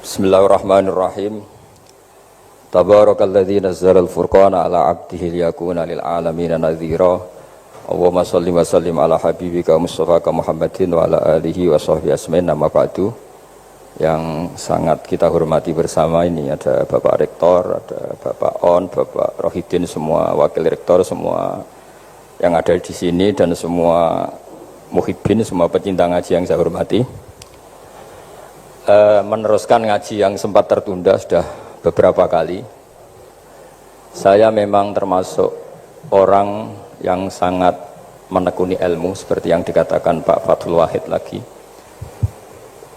Bismillahirrahmanirrahim. Tabarakalladzi nazzala al-furqana ala 'abdihi liyakuna lil 'alamin nadhira. Allahumma shalli wa sallim ala habibika Mustafaka Muhammadin wa ala alihi wa sahbihi asmain. Nama ba'du. Yang sangat kita hormati bersama ini ada Bapak Rektor, ada Bapak On, Bapak Rohidin, semua wakil rektor, semua yang ada di sini dan semua muhibbin, semua pecinta ngaji yang saya hormati. Meneruskan ngaji yang sempat tertunda sudah beberapa kali. Saya memang termasuk orang yang sangat menekuni ilmu seperti yang dikatakan Pak Fathul Wahid lagi.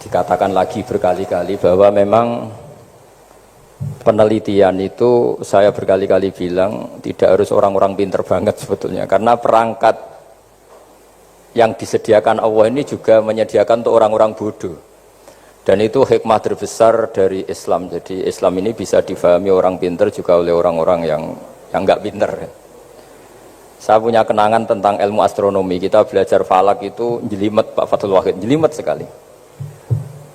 Dikatakan lagi berkali-kali bahwa memang penelitian itu saya berkali-kali bilang tidak harus orang-orang pinter banget sebetulnya, karena perangkat yang disediakan Allah ini juga menyediakan untuk orang-orang bodoh. Dan itu hikmah terbesar dari Islam. Jadi Islam ini bisa difahami orang pinter juga oleh orang-orang yang enggak pinter. Saya punya kenangan tentang ilmu astronomi. Kita belajar falak itu jelimet, Pak Fathul Wahid, jelimet sekali.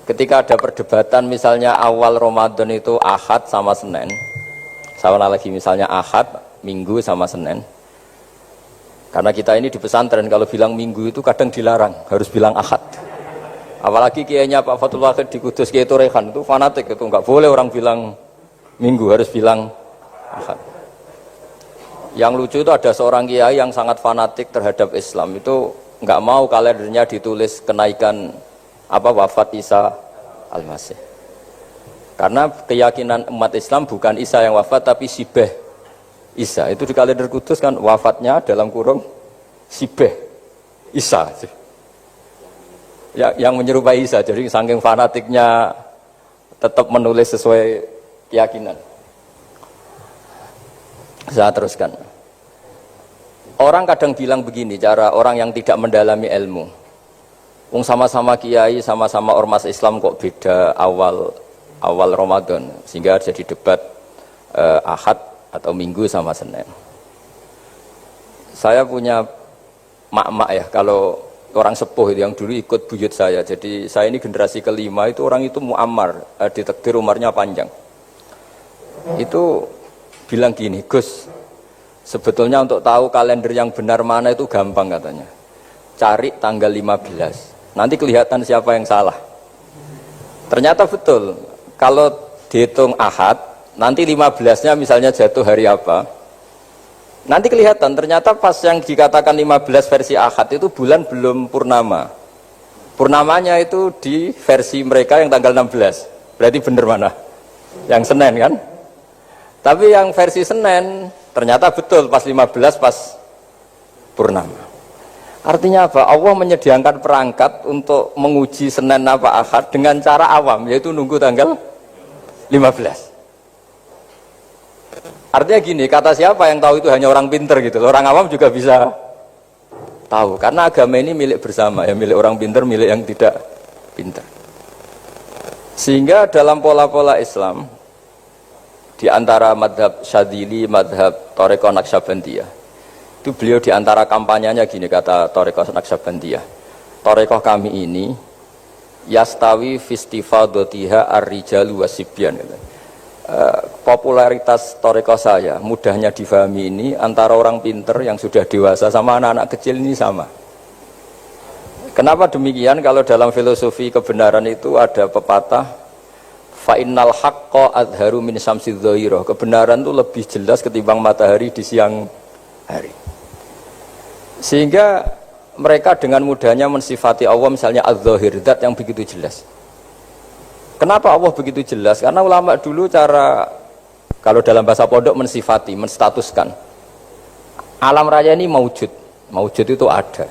Ketika ada perdebatan misalnya awal Ramadan itu Ahad sama Senin. Saya ulang lagi, misalnya Ahad, Minggu sama Senin. Karena kita ini di pesantren kalau bilang Minggu itu kadang dilarang, harus bilang Ahad. Apalagi kiainya Pak Fathul Wahid di Kudus, Kiai Torehan itu fanatik, itu enggak boleh orang bilang Minggu, harus bilang Ahad. Yang lucu itu ada seorang kiai yang sangat fanatik terhadap Islam, itu enggak mau kalendernya ditulis kenaikan wafat Isa Al-Masih. Karena keyakinan umat Islam bukan Isa yang wafat tapi Sibeh Isa. Itu di kalender Kudus kan wafatnya dalam kurung Sibeh Isa. Ya, yang menyerupai Isa, jadi saking fanatiknya tetap menulis sesuai keyakinan. Saya teruskan. Orang kadang bilang begini, cara orang yang tidak mendalami ilmu. Sama-sama kiai, sama-sama ormas Islam kok beda awal Ramadan, sehingga jadi debat Ahad atau Minggu sama Senin. Saya punya mak-mak ya, kalau orang sepuh itu yang dulu ikut buyut saya. Jadi saya ini generasi kelima, itu orang itu muammar, ditakdir umarnya panjang. Itu bilang gini, Gus, sebetulnya untuk tahu kalender yang benar mana itu gampang katanya. Cari tanggal 15, nanti kelihatan siapa yang salah. Ternyata betul, kalau dihitung Ahad, nanti 15-nya misalnya jatuh hari apa, nanti kelihatan, ternyata pas yang dikatakan 15 versi Ahad itu bulan belum purnama. Purnamanya itu di versi mereka yang tanggal 16. Berarti benar mana? Yang Senin kan? Tapi yang versi Senin ternyata betul pas 15 pas purnama. Artinya apa? Allah menyediakan perangkat untuk menguji Senin apa Ahad dengan cara awam, yaitu nunggu tanggal 15. Artinya gini, kata siapa yang tahu itu hanya orang pinter gitu. Orang awam juga bisa tahu. Karena agama ini milik bersama, ya, milik orang pinter, milik yang tidak pinter. Sehingga dalam pola-pola Islam, di antara madhab Syadzili, madhab Thariqah Naqsyabandiyah, itu beliau di antara kampanyenya gini, kata Thariqah Naqsyabandiyah. Thariqah kami ini, yastawi fistifadatiha ar-rijalu wasibyan, gitu. Popularitas Thariqah saya mudahnya difahami ini antara orang pinter yang sudah dewasa sama anak-anak kecil ini sama. Kenapa demikian? Kalau dalam filosofi kebenaran itu ada pepatah fa innal haqqa adharu min syamsidz dhahirah. Kebenaran itu lebih jelas ketimbang matahari di siang hari. Sehingga mereka dengan mudahnya mensifati Allah misalnya adz-dzahir, zat yang begitu jelas. Kenapa Allah begitu jelas? Karena ulama dulu cara, kalau dalam bahasa pondok mensifati, menstatuskan. Alam raya ini maujud. Maujud itu ada.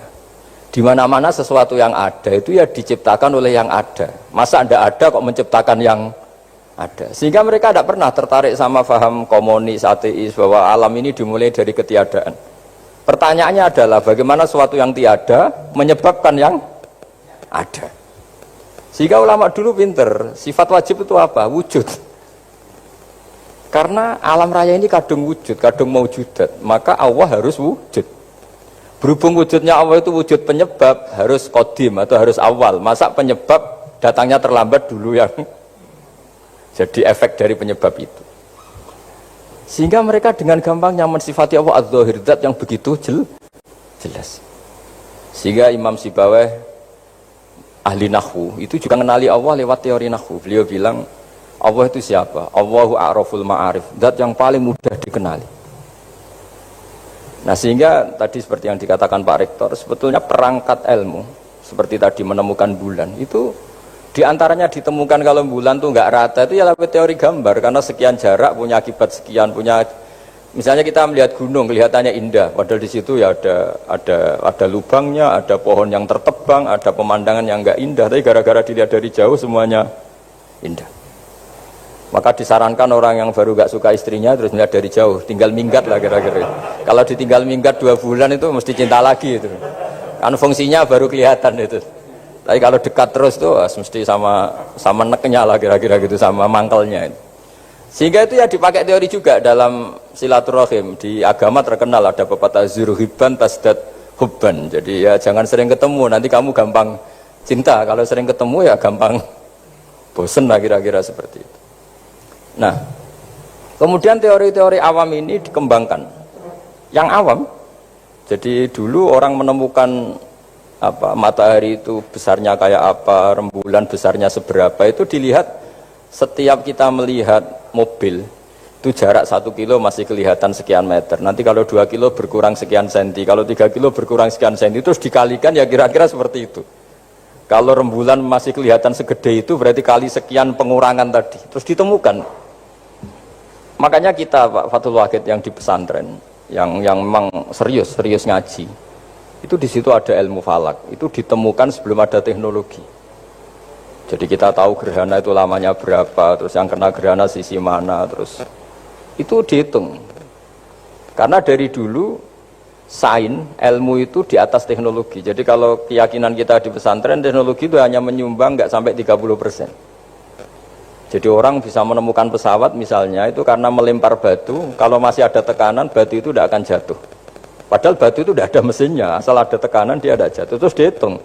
Di mana-mana sesuatu yang ada itu ya diciptakan oleh yang ada. Masa Anda ada kok menciptakan yang ada? Sehingga mereka tidak pernah tertarik sama faham komunis, ateis, bahwa alam ini dimulai dari ketiadaan. Pertanyaannya adalah bagaimana sesuatu yang tiada menyebabkan yang ada. Sehingga ulama dulu pinter, sifat wajib itu apa? Wujud. Karena alam raya ini kadung wujud, kadung maujudat, maka Allah harus wujud. Berhubung wujudnya Allah itu wujud penyebab, harus qadim atau harus awal. Masa penyebab datangnya terlambat dulu yang Jadi efek dari penyebab itu. Sehingga mereka dengan gampangnya mensifati Allah Az-Zahir, zat yang begitu jelas. Sehingga Imam Sibawayh ahli nahwu itu juga mengenali Allah lewat teori nahwu. Beliau bilang Allah itu siapa? Allahu a'raful ma'arif, zat yang paling mudah dikenali. Nah sehingga tadi seperti yang dikatakan Pak Rektor, sebetulnya perangkat ilmu seperti tadi menemukan bulan itu diantaranya ditemukan kalau bulan tuh nggak rata itu ya lewat teori gambar, karena sekian jarak punya akibat sekian, punya misalnya kita melihat gunung kelihatannya indah padahal di situ ya ada lubangnya, ada pohon yang tertebang, ada pemandangan yang nggak indah, tapi gara-gara dilihat dari jauh semuanya indah. Maka disarankan orang yang baru nggak suka istrinya terus melihat dari jauh, tinggal minggat lah kira-kira. Kalau ditinggal minggat 2 bulan itu mesti cinta lagi itu. Kan fungsinya baru kelihatan itu. Tapi kalau dekat terus tuh mesti sama neknya lah kira-kira gitu, sama mangkelnya. Sehingga itu ya dipakai teori juga dalam silaturahim. Di agama terkenal ada pepatah zuruhiban tasdad hubban. Jadi ya jangan sering ketemu, nanti kamu gampang cinta. Kalau sering ketemu ya gampang bosen lah kira-kira seperti itu. Nah, kemudian teori-teori awam ini dikembangkan. Yang awam, jadi dulu orang menemukan matahari itu besarnya kayak apa, rembulan besarnya seberapa, itu dilihat setiap kita melihat mobil itu jarak 1 kilo masih kelihatan sekian meter, nanti kalau 2 kilo berkurang sekian senti, kalau 3 kilo berkurang sekian senti, terus dikalikan ya kira-kira seperti itu. Kalau rembulan masih kelihatan segede itu berarti kali sekian pengurangan tadi, terus ditemukan. Makanya kita Pak Fathul Wahid yang di pesantren yang memang serius ngaji, itu di situ ada ilmu falak, itu ditemukan sebelum ada teknologi. Jadi kita tahu gerhana itu lamanya berapa, terus yang kena gerhana sisi mana, terus itu dihitung. Karena dari dulu sains ilmu itu di atas teknologi. Jadi kalau keyakinan kita di pesantren, teknologi itu hanya menyumbang nggak sampai 30%. Jadi orang bisa menemukan pesawat misalnya itu karena melempar batu, kalau masih ada tekanan batu itu tidak akan jatuh. Padahal batu itu tidak ada mesinnya, asal ada tekanan dia tidak jatuh. Terus dihitung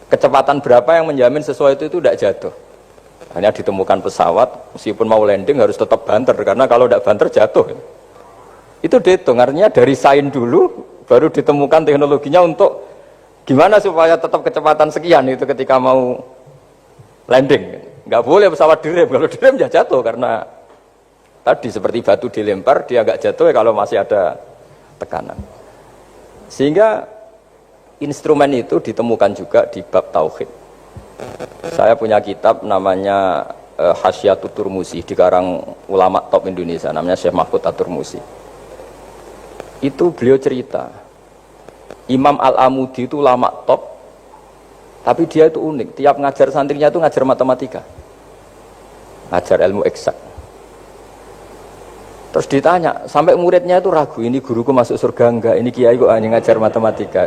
kecepatan berapa yang menjamin sesuatu itu tidak jatuh. Hanya ditemukan pesawat, meskipun mau landing harus tetap banter, karena kalau tidak banter jatuh. Itu dihitung, artinya dari sains dulu baru ditemukan teknologinya untuk gimana supaya tetap kecepatan sekian itu ketika mau landing. Nggak boleh pesawat direm, kalau direm ya jatuh, karena tadi seperti batu dilempar dia nggak jatuh ya kalau masih ada tekanan. Sehingga instrumen itu ditemukan juga di bab tauhid. Saya punya kitab namanya Hasyiatut Turmusi, dikarang ulama top Indonesia, namanya Syekh Mahfud At-Turmusi. Itu beliau cerita Imam Al-Amudi itu ulama top, tapi dia itu unik, tiap ngajar santrinya itu ngajar matematika, ngajar ilmu eksak. Terus ditanya, sampai muridnya itu ragu, ini guruku masuk surga enggak, ini kiai kok hanya ngajar matematika.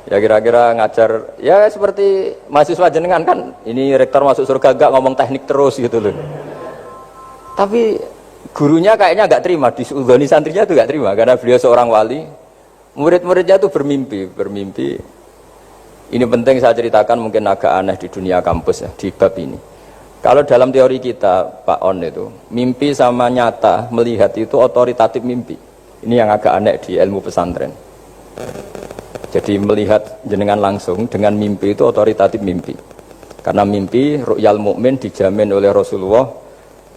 Ya kira-kira ngajar, ya seperti mahasiswa jenengan kan, ini rektor masuk surga enggak, ngomong teknik terus gitu loh. Tapi gurunya kayaknya enggak terima, disudoni santrinya itu enggak terima, karena beliau seorang wali. Murid-muridnya itu bermimpi. Ini penting saya ceritakan, mungkin agak aneh di dunia kampus ya, di bab ini. Kalau dalam teori kita, Pak On itu, mimpi sama nyata, melihat itu otoritatif mimpi. Ini yang agak aneh di ilmu pesantren. Jadi melihat jenengan langsung dengan mimpi itu otoritatif mimpi. Karena mimpi, ru'yal mukmin dijamin oleh Rasulullah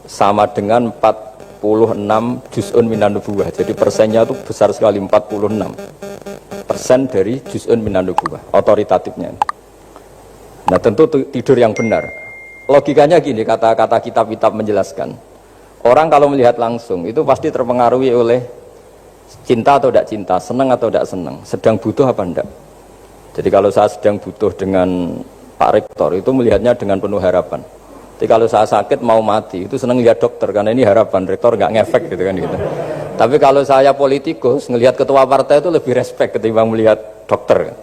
sama dengan 46 juz'un minan nubuwah. Jadi persennya itu besar sekali, 46% dari juz'un minan nubuwah, otoritatifnya. Nah tentu tidur yang benar. Logikanya gini, kata-kata kitab-kitab menjelaskan. Orang kalau melihat langsung itu pasti terpengaruhi oleh cinta atau tidak cinta, senang atau tidak senang, sedang butuh apa enggak. Jadi kalau saya sedang butuh dengan Pak Rektor itu melihatnya dengan penuh harapan. Jadi kalau saya sakit mau mati itu senang lihat dokter karena ini harapan, Rektor nggak ngefek gitu kan gitu. Tapi kalau saya politikus ngelihat ketua partai itu lebih respect ketimbang melihat dokter.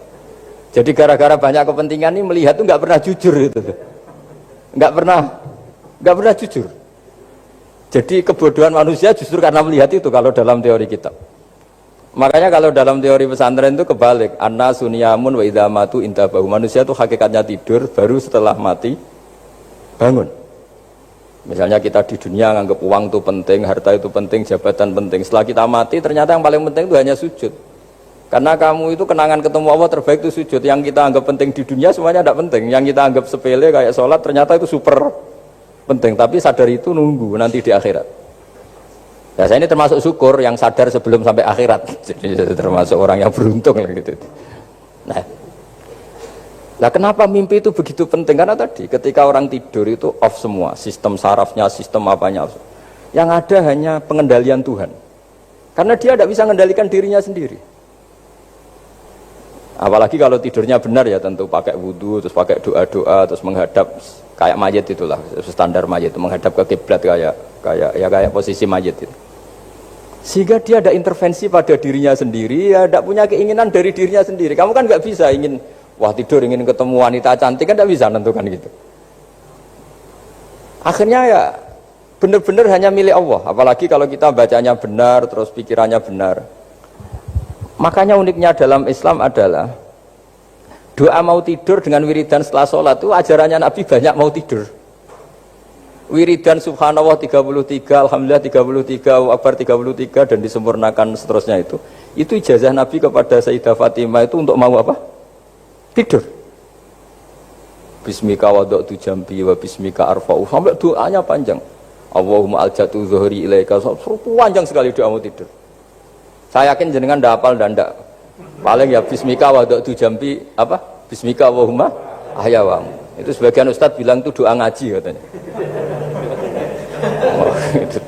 Jadi gara-gara banyak kepentingan ini melihat itu nggak pernah jujur gitu. Nggak pernah jujur. Jadi kebodohan manusia justru karena melihat itu kalau dalam teori kitab. Makanya kalau dalam teori pesantren itu kebalik, anna sunyamun wa idza matu intabahu. Manusia itu hakikatnya tidur, baru setelah mati bangun. Misalnya kita di dunia nganggap uang itu penting, harta itu penting, jabatan penting. Setelah kita mati ternyata yang paling penting itu hanya sujud. Karena kamu itu kenangan ketemu Allah terbaik itu sujud. Yang kita anggap penting di dunia semuanya tidak penting. Yang kita anggap sepele kayak sholat ternyata itu super penting. Tapi sadar itu nunggu nanti di akhirat. Nah, saya ini termasuk syukur yang sadar sebelum sampai akhirat. Jadi termasuk orang yang beruntung lah gitu. Nah, kenapa mimpi itu begitu penting? Karena tadi ketika orang tidur itu off semua, sistem sarafnya, sistem apanya. Yang ada hanya pengendalian Tuhan. Karena dia tidak bisa mengendalikan dirinya sendiri. Apalagi kalau tidurnya benar ya tentu pakai wudhu, terus pakai doa-doa, terus menghadap kayak mayit itulah, standar mayit itu menghadap ke kiblat kayak posisi mayit itu. Sehingga dia ada intervensi pada dirinya sendiri, ya tidak punya keinginan dari dirinya sendiri. Kamu kan nggak bisa ingin wah tidur ingin ketemu wanita cantik kan tidak bisa nentukan gitu. Akhirnya ya benar-benar hanya milik Allah. Apalagi kalau kita bacanya benar, terus pikirannya benar. Makanya uniknya dalam Islam adalah doa mau tidur dengan wiridan setelah sholat itu ajarannya Nabi banyak mau tidur. Wiridan subhanallah 33, alhamdulillah 33, akbar 33 dan disempurnakan seterusnya itu ijazah Nabi kepada Sayyidah Fatimah itu untuk mau apa? Tidur. Bismika wada'tu jambi wa bismika arfa'u sampai doanya panjang. Allahumma aljatu zuhri ilaika, panjang sekali doa mau tidur. Saya yakin jenengan ndak hafal dan ndak. Paling ya bismika wada'tu jambi apa? Bismika Allahumma ahyawamu. Itu sebagian ustaz bilang itu doa ngaji katanya. Oh, itu.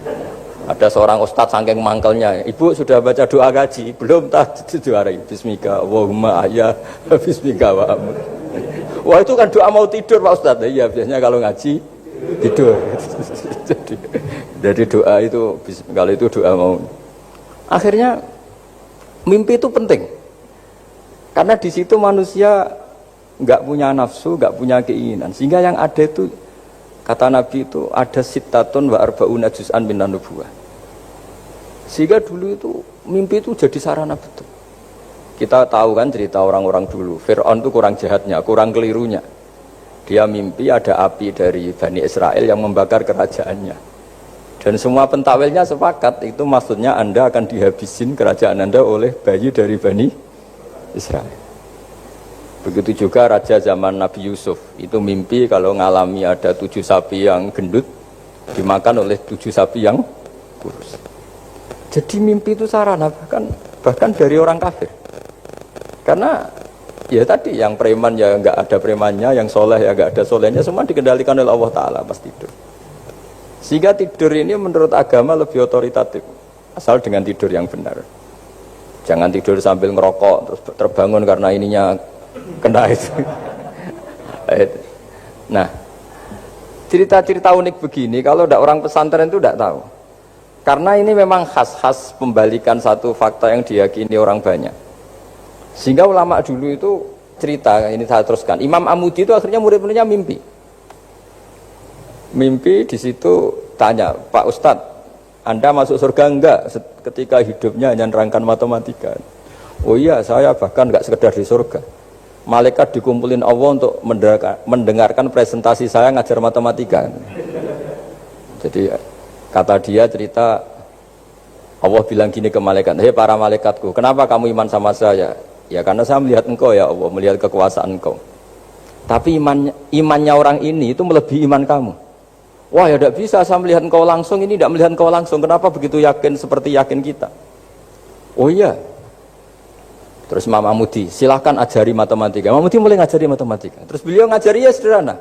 Ada seorang ustaz saking mangkelnya, ibu sudah baca doa ngaji? Belum, tak juarai. Bismika Allahumma ahya bismika wa amut. Wah itu kan doa mau tidur Pak Ustaz. Iya biasanya kalau ngaji tidur. jadi doa itu kalau itu doa mau. Akhirnya mimpi itu penting karena di situ manusia nggak punya nafsu, nggak punya keinginan, sehingga yang ada itu kata Nabi itu ada sittatun wa arba'una juz'an minan nubuwah. Sehingga dulu itu mimpi itu jadi sarana betul. Kita tahu kan cerita orang-orang dulu, Fir'aun itu kurang jahatnya, kurang kelirunya. Dia mimpi ada api dari Bani Israel yang membakar kerajaannya. Dan semua pentakwilnya sepakat itu maksudnya Anda akan dihabisin kerajaan Anda oleh bayi dari Bani Israel. Begitu juga raja zaman Nabi Yusuf itu mimpi kalau ngalami ada 7 sapi yang gendut dimakan oleh 7 sapi yang kurus. Jadi mimpi itu sarana bahkan dari orang kafir. Karena ya tadi yang preman ya nggak ada premannya, yang soleh ya nggak ada solehnya, semua dikendalikan oleh Allah Ta'ala pas tidur. Sehingga tidur ini menurut agama lebih otoritatif asal dengan tidur yang benar. Jangan tidur sambil ngerokok terus terbangun karena ininya kena itu. Nah, cerita-cerita unik begini kalau tidak orang pesantren itu tidak tahu. Karena ini memang khas pembalikan satu fakta yang diyakini orang banyak. Sehingga ulama dulu itu cerita, ini saya teruskan. Imam Amudi itu akhirnya murid-muridnya mimpi. Mimpi di situ tanya, Pak Ustadz, Anda masuk surga enggak ketika hidupnya hanya nerangkan matematika? Oh iya, saya bahkan enggak sekedar di surga. Malaikat dikumpulin Allah untuk mendengarkan presentasi saya ngajar matematika. Jadi kata dia cerita, Allah bilang gini ke malaikat, hei para malaikatku, kenapa kamu iman sama saya? Ya karena saya melihat engkau ya Allah, melihat kekuasaan engkau. Tapi imannya orang ini itu melebihi iman kamu. Wah ya tidak bisa saya melihat engkau langsung, ini tidak melihat engkau langsung. Kenapa begitu yakin seperti yakin kita? Oh iya. Terus Imam Amudi, silahkan ajari matematika. Imam Amudi mulai ngajari matematika. Terus beliau ngajari ya sederhana.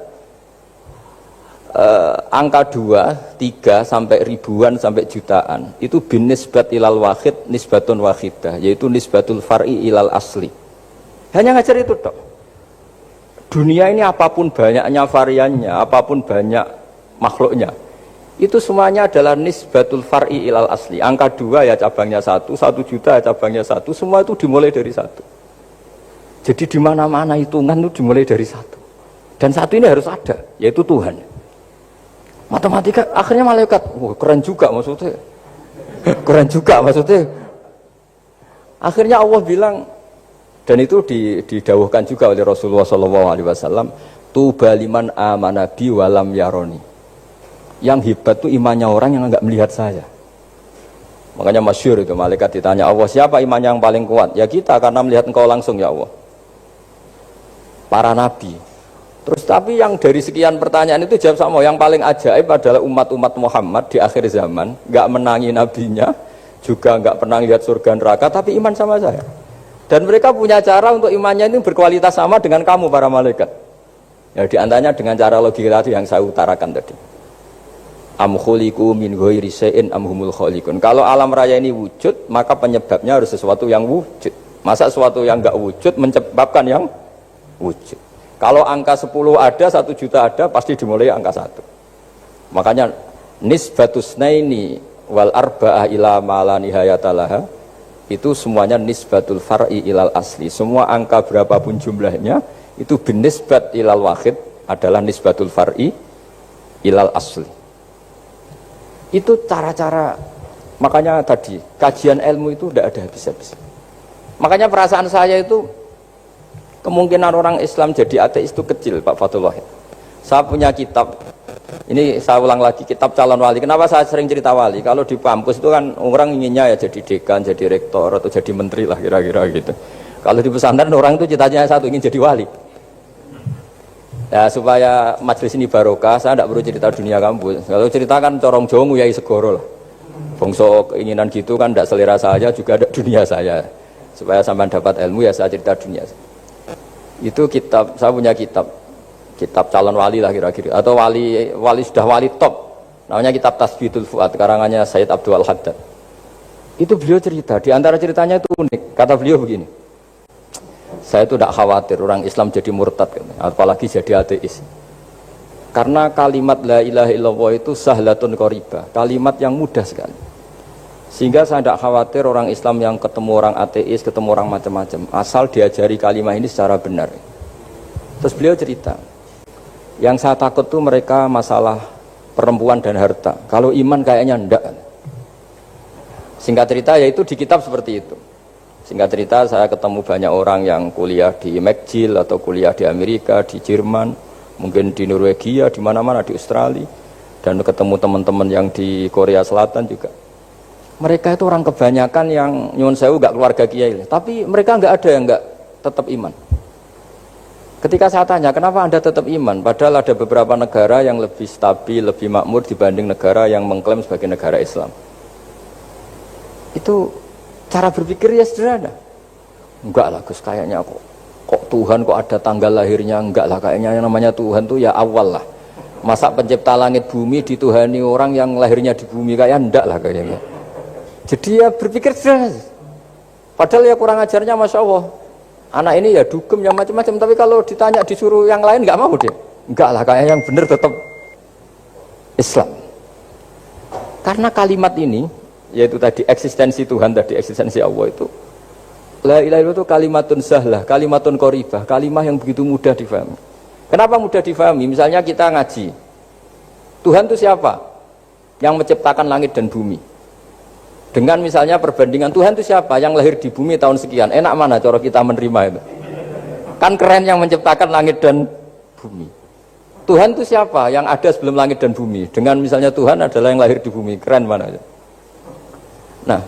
Angka 2, 3 sampai ribuan sampai jutaan itu bin nisbat ilal wahid nisbatun wahidah, yaitu nisbatul far'i ilal asli. Hanya ngajar itu dok. Dunia ini apapun banyaknya variannya, apapun banyak makhluknya, itu semuanya adalah nisbatul far'i ilal asli. Angka 2 ya cabangnya 1, 1 juta ya cabangnya 1, semua itu dimulai dari 1. Jadi di mana-mana hitungan itu dimulai dari 1. Dan 1 ini harus ada, yaitu Tuhan. Matematika akhirnya malaikat, wah keren juga maksudnya. Keren juga maksudnya. Akhirnya Allah bilang, dan itu didawuhkan juga oleh Rasulullah SAW, tuba liman amana bi walam yaroni. Yang hebat tuh imannya orang yang enggak melihat saya. Makanya masyhur itu malaikat ditanya Allah, siapa imannya yang paling kuat? Ya kita, karena melihat engkau langsung ya Allah. Para nabi. Terus tapi yang dari sekian pertanyaan itu jawab sama, yang paling ajaib adalah umat-umat Muhammad di akhir zaman, enggak menangi nabinya, juga enggak pernah lihat surga neraka, tapi iman sama saya. Dan mereka punya cara untuk imannya ini berkualitas sama dengan kamu para malaikat. Ya diantaranya dengan cara logika yang saya utarakan tadi. Am khuliqu min ghairi syai'in am humul khaliqun. Kalau alam raya ini wujud, maka penyebabnya harus sesuatu yang wujud. Masa sesuatu yang enggak wujud menyebabkan yang wujud. Kalau angka 10 ada, 1 juta ada, pasti dimulai angka 1. Makanya nisbatus naini wal arba'ah ila ma la nihayata laha, itu semuanya nisbatul far'i ilal asli. Semua angka berapapun jumlahnya itu binisbat ilal wahid adalah nisbatul far'i ilal asli. Itu cara-cara, makanya tadi kajian ilmu itu tidak ada habis-habis. Makanya perasaan saya itu kemungkinan orang Islam jadi ateis itu kecil, Pak Fathul Wahid. Saya punya kitab, ini saya ulang lagi, kitab calon wali. Kenapa saya sering cerita wali? Kalau di kampus itu kan orang inginnya ya jadi dekan, jadi rektor atau jadi menteri lah kira-kira gitu. Kalau di pesantren orang itu cita-citanya satu, ingin jadi wali. Ya supaya majelis ini barokah, saya tidak perlu cerita dunia kampus. Kalau cerita kan corong jongu ya segoro lah. Bongso keinginan gitu kan tidak selera saya, juga ada dunia saya. Supaya sampai dapat ilmu ya saya cerita dunia. Itu kitab, saya punya kitab calon wali lah kira-kira, atau wali sudah wali top. Namanya kitab Tasbihul Fuad, karangannya Sayyid Abdul Haddad. Itu beliau cerita, di antara ceritanya itu unik. Kata beliau begini, saya itu tidak khawatir orang Islam jadi murtad, apalagi jadi ateis. Karena kalimat la ilaha illallah itu sahlatun qoribah, kalimat yang mudah sekali. Sehingga saya tidak khawatir orang Islam yang ketemu orang ateis, ketemu orang macam-macam, asal diajari kalimat ini secara benar. Terus beliau cerita, yang saya takut tuh mereka masalah perempuan dan harta. Kalau iman kayaknya enggak. Singkat cerita yaitu di kitab seperti itu. Singkat cerita saya ketemu banyak orang yang kuliah di McGill atau kuliah di Amerika, di Jerman, mungkin di Norwegia, di mana-mana, di Australia, dan ketemu teman-teman yang di Korea Selatan juga. Mereka itu orang kebanyakan yang nyuwun sewu enggak keluarga kiai, tapi mereka enggak ada yang enggak tetap iman. Ketika saya tanya, kenapa Anda tetap iman? Padahal ada beberapa negara yang lebih stabil, lebih makmur dibanding negara yang mengklaim sebagai negara Islam. Itu cara berpikir ya sederhana. Enggak lah Gus, kayaknya kok Tuhan kok ada tanggal lahirnya? Enggak lah, kayaknya yang namanya Tuhan tuh ya awal lah. Masa pencipta langit bumi dituhani orang yang lahirnya di bumi, kayak enggak lah kayaknya. Jadi ya berpikir sederhana. Padahal ya kurang ajarnya Masya Allah. Anak ini ya dugem yang macam-macam, tapi kalau ditanya disuruh yang lain nggak mau dia. Enggak lah, kayak yang benar tetap Islam. Karena kalimat ini, yaitu tadi eksistensi Tuhan, tadi eksistensi Allah itu, la ilaha illallah itu kalimatun sahlah, kalimatun qoribah, kalimah yang begitu mudah difahami. Kenapa mudah difahami? Misalnya kita ngaji, Tuhan itu siapa? Yang menciptakan langit dan bumi. Dengan misalnya perbandingan Tuhan itu siapa? Yang lahir di bumi tahun sekian. Enak mana cara kita menerima itu? Kan keren yang menciptakan langit dan bumi. Tuhan itu siapa? Yang ada sebelum langit dan bumi. Dengan misalnya Tuhan adalah yang lahir di bumi. Keren mana? Nah,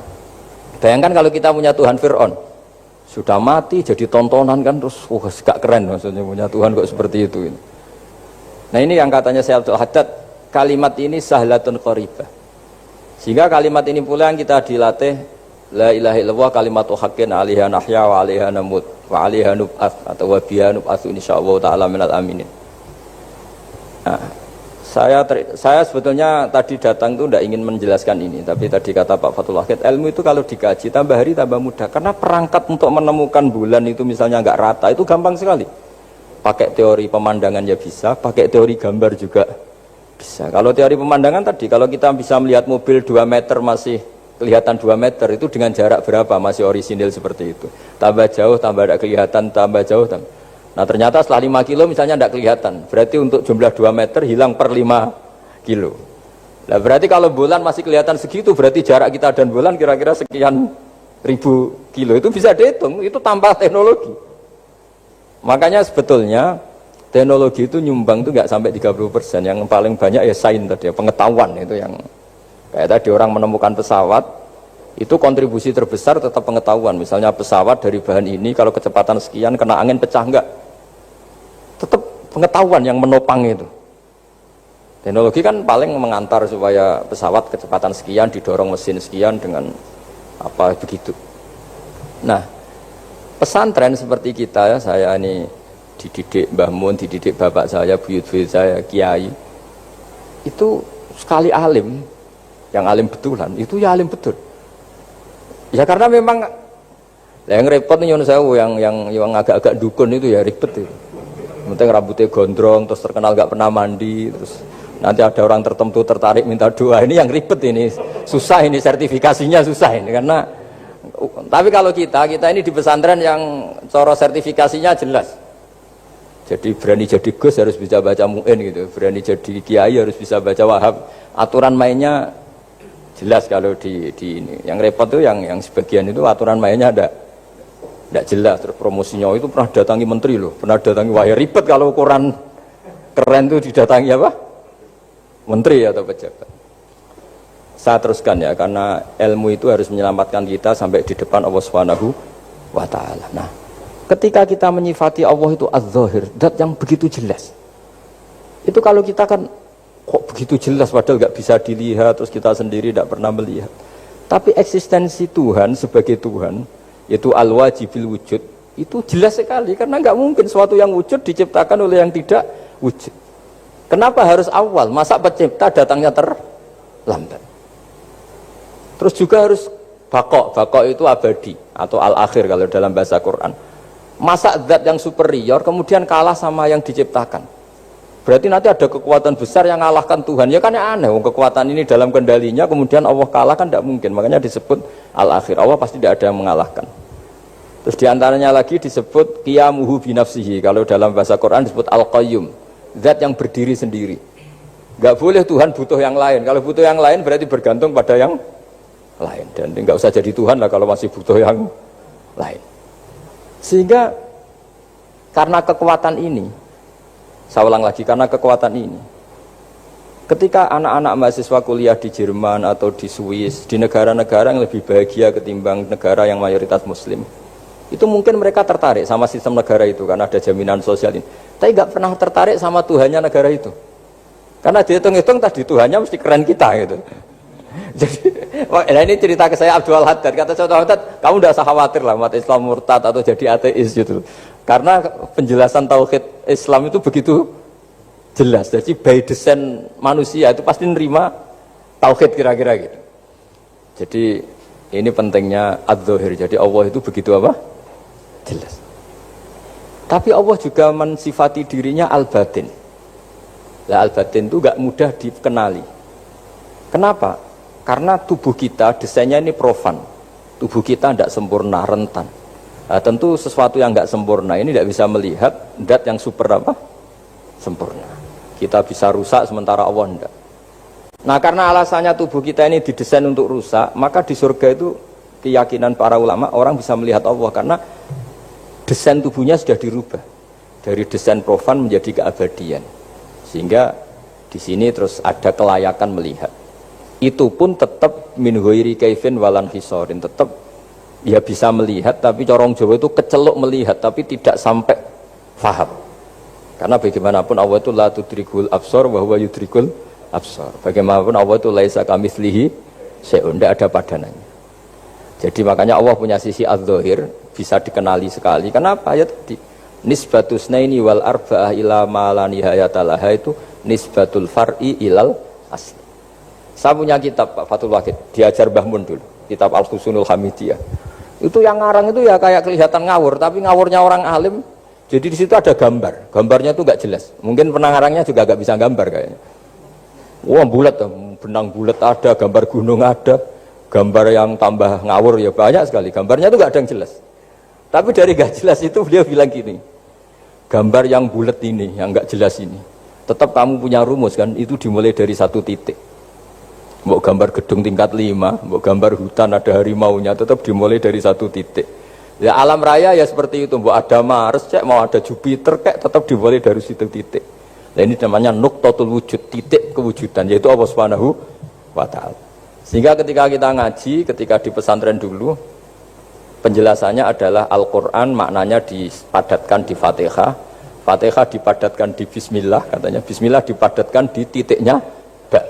bayangkan kalau kita punya Tuhan Fir'aun. Sudah mati jadi tontonan kan, terus gak keren maksudnya punya Tuhan kok seperti itu. Nah ini yang katanya Syekh Abdul Haddad, kalimat ini sahlatun qoribah. Sehingga kalimat ini pula yang kita dilatih, la ilaha illallah kalimatu haqqin 'alaiha nahya wa 'alaiha namut wa 'alaiha nub'ats atau wa biha nub'ats insyaallah taala minal aminin. Nah, saya sebetulnya tadi datang itu tidak ingin menjelaskan ini, tapi tadi kata Pak Fathul Wahid, ilmu itu kalau dikaji tambah hari tambah mudah, karena perangkat untuk menemukan bulan itu misalnya enggak rata itu gampang sekali. Pakai teori pemandangan ya bisa, pakai teori gambar juga bisa. Kalau teori pemandangan tadi, kalau kita bisa melihat mobil 2 meter masih kelihatan 2 meter, itu dengan jarak berapa masih orisinil seperti itu. Tambah jauh, tambah tidak kelihatan, tambah jauh. Nah ternyata setelah 5 kilo misalnya tidak kelihatan. Berarti untuk jumlah 2 meter hilang per 5 kilo. Nah berarti kalau bulan masih kelihatan segitu, berarti jarak kita dan bulan kira-kira sekian ribu kilo. Itu bisa dihitung, itu tanpa teknologi. Makanya sebetulnya Teknologi itu nyumbang itu nggak sampai 30%. Yang paling banyak ya sains tadi, pengetahuan itu yang kayak tadi orang menemukan pesawat itu kontribusi terbesar tetap pengetahuan. Misalnya pesawat dari bahan ini kalau kecepatan sekian kena angin pecah enggak, tetap pengetahuan yang menopang itu. Teknologi kan paling mengantar supaya pesawat kecepatan sekian didorong mesin sekian dengan apa begitu. Nah, pesantren seperti kita ya, saya ini dididik Mbah Mun, dididik bapak saya, buyut-buyut saya, kiai. Itu sekali alim, yang alim betulan, itu ya alim betul. Ya karena memang yang repot nih yang agak-agak dukun itu ya ribet itu. Penting rambutnya gondrong, terus terkenal gak pernah mandi, terus nanti ada orang tertentu tertarik minta doa, ini yang ribet ini, susah ini sertifikasinya susah ini karena. Tapi kalau kita ini di pesantren yang coro sertifikasinya jelas. Jadi berani jadi Gus harus bisa baca Mu'in gitu, berani jadi Kiai harus bisa baca Wahab. Aturan mainnya jelas kalau di ini. Yang repot tuh yang sebagian itu aturan mainnya tidak jelas. Terus promosinya itu pernah datangi menteri loh, pernah datangi wahai ribet kalau ukuran keren tuh didatangi apa? Menteri atau pejabat. Saya teruskan ya, karena ilmu itu harus menyelamatkan kita sampai di depan Allah Subhanahu wa Ta'ala. Nah, ketika kita menyifati Allah itu az-zahir, zat yang begitu jelas. Itu kalau kita kan kok begitu jelas padahal nggak bisa dilihat, terus kita sendiri tidak pernah melihat. Tapi eksistensi Tuhan sebagai Tuhan, yaitu al-wajibil wujud, itu jelas sekali karena nggak mungkin suatu yang wujud diciptakan oleh yang tidak wujud. Kenapa harus awal? Masa pencipta datangnya terlambat? Terus juga harus bakok itu abadi atau al-akhir kalau dalam bahasa Quran. Masa zat yang superior kemudian kalah sama yang diciptakan? Berarti nanti ada kekuatan besar yang mengalahkan Tuhan. Ya kan aneh, kekuatan ini dalam kendalinya kemudian Allah kalah kan tidak mungkin. Makanya disebut al-akhir. Allah pasti tidak ada yang mengalahkan. Terus diantaranya lagi disebut qiyamuhu binafsihi. Kalau dalam bahasa Quran disebut al-qayyum, zat yang berdiri sendiri. Gak boleh Tuhan butuh yang lain. Kalau butuh yang lain berarti bergantung pada yang lain. Dan nggak usah jadi Tuhan lah kalau masih butuh yang lain. Sehingga karena kekuatan ini, saya ulang lagi, karena kekuatan ini, ketika anak-anak mahasiswa kuliah di Jerman atau di Swiss, di negara-negara yang lebih bahagia ketimbang negara yang mayoritas muslim, itu mungkin mereka tertarik sama sistem negara itu karena ada jaminan sosial ini. Tapi nggak pernah tertarik sama Tuhannya negara itu. Karena dihitung-hitung tadi Tuhannya mesti keren kita gitu. Jadi, ini cerita ke saya Abdul Haddad. Kata saya Abdul Haddad, kamu tidak usah khawatir lah umat Islam murtad atau jadi ateis gitu. Karena penjelasan tauhid Islam itu begitu jelas. Jadi by design manusia itu pasti nerima tauhid kira-kira gitu. Jadi ini pentingnya adz-dzahir. Jadi Allah itu begitu apa? Jelas. Tapi Allah juga mensifati dirinya al-batin. Nah, al-batin itu gak mudah dikenali. Kenapa? Karena tubuh kita desainnya ini profan, tubuh kita tidak sempurna, rentan. Nah, tentu sesuatu yang nggak sempurna ini tidak bisa melihat zat yang super apa? Sempurna. Kita bisa rusak sementara Allah tidak. Nah karena alasannya tubuh kita ini didesain untuk rusak, maka di surga itu keyakinan para ulama orang bisa melihat Allah karena desain tubuhnya sudah dirubah dari desain profan menjadi keabadian. Sehingga di sini terus ada kelayakan melihat. Itu pun tetap min ghairi kaifin walan hisorin, tetap ya bisa melihat, tapi corong Jawa itu kecelok melihat tapi tidak sampai faham. Karena bagaimanapun Allah itu la tudrikul absar wa huwa yudrikul absar. Bagaimanapun Allah itu laisa kamitslihi syai'un, tidak ada padanannya. Jadi makanya Allah punya sisi adz-dzahir bisa dikenali sekali. Kenapa? Ya tadi nisbatus naini wal arba'ah ila ma la nihayata laha itu nisbatul far'i ilal asli. Saya punya kitab Pak Fathul Wahid, diajar Mbah Mun dulu, kitab Al-Husunul Hamidiyah. Itu yang ngarang itu ya kayak kelihatan ngawur, tapi ngawurnya orang alim. Jadi di situ ada gambar, gambarnya itu nggak jelas. Mungkin pengarangnya juga nggak bisa gambar kayaknya. Wah bulat, benang bulat ada, gambar gunung ada, gambar yang tambah ngawur ya banyak sekali. Gambarnya itu nggak ada yang jelas. Tapi dari nggak jelas itu beliau bilang gini, gambar yang bulat ini, yang nggak jelas ini, tetap kamu punya rumus kan? Itu dimulai dari satu titik. Mau gambar gedung tingkat 5, mau gambar hutan ada harimaunya, tetap dimulai dari satu titik. Ya alam raya ya seperti itu, mau ada Mars, cek mau ada Jupiter, kayak tetap dimulai dari situ titik. Nah ini namanya nuqtatul wujud, titik kewujudan, yaitu Allah Subhanahu wa ta'ala. Sehingga ketika kita ngaji, ketika di pesantren dulu, penjelasannya adalah Al-Quran maknanya dipadatkan di Fatihah, Fatihah dipadatkan di Bismillah, katanya Bismillah dipadatkan di titiknya ba.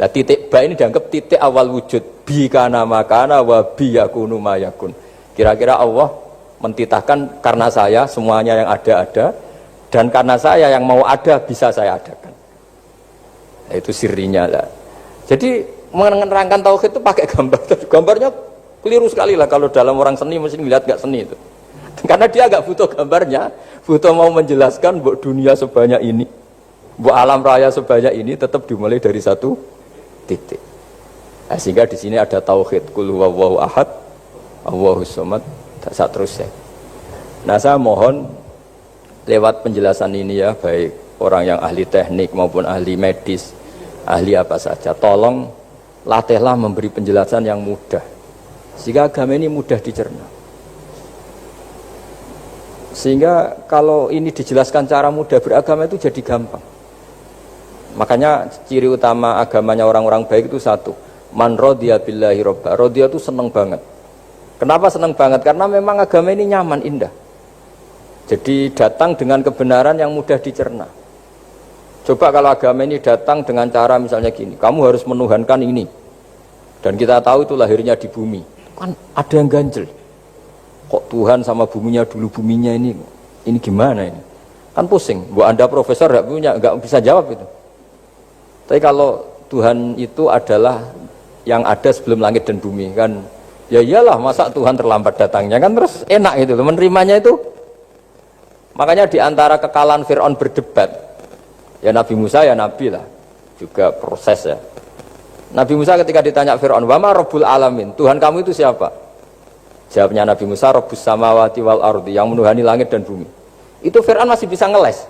Nah titik ba ini dianggap titik awal wujud, bi kana makana wa bi yakunu ma yakun. Kira-kira Allah mentitahkan karena saya semuanya yang ada, dan karena saya yang mau ada bisa saya adakan. Nah, itu sirinya lah. Jadi menerangkan tauhid itu pakai gambar. Gambarnya keliru sekali lah kalau dalam orang seni mesti lihat nggak seni itu. Karena dia nggak butuh gambarnya, butuh mau menjelaskan bahwa dunia sebanyak ini, bahwa alam raya sebanyak ini tetap dimulai dari satu titik. Nah, sehingga di sini ada tauhid qul huwallahu ahad, Allahus samad, tak seterusnya. Nah, saya mohon lewat penjelasan ini ya, baik orang yang ahli teknik maupun ahli medis, ahli apa saja, tolong latihlah memberi penjelasan yang mudah sehingga agama ini mudah dicerna. Sehingga kalau ini dijelaskan cara mudah beragama itu jadi gampang. Makanya ciri utama agamanya orang-orang baik itu satu, man radiya billahi robba. Radiya itu seneng banget. Kenapa seneng banget? Karena memang agama ini nyaman, indah. Jadi datang dengan kebenaran yang mudah dicerna. Coba kalau agama ini datang dengan cara misalnya gini, kamu harus menuhankan ini, dan kita tahu itu lahirnya di bumi, kan ada yang ganjel. Kok Tuhan sama buminya dulu, buminya ini gimana ini? Kan pusing. Buat Anda profesor nggak bisa jawab itu. Tapi kalau Tuhan itu adalah yang ada sebelum langit dan bumi, kan ya iyalah, masa Tuhan terlambat datangnya, kan terus enak itu menerimanya itu. Makanya diantara kekalahan Fir'aun berdebat, ya Nabi Musa ya Nabi lah, juga proses ya. Nabi Musa ketika ditanya Fir'aun, wa ma rabbul alamin, Tuhan kamu itu siapa? Jawabnya Nabi Musa, rabbus samawati wal ardi, yang menuhani langit dan bumi. Itu Fir'aun masih bisa ngeles.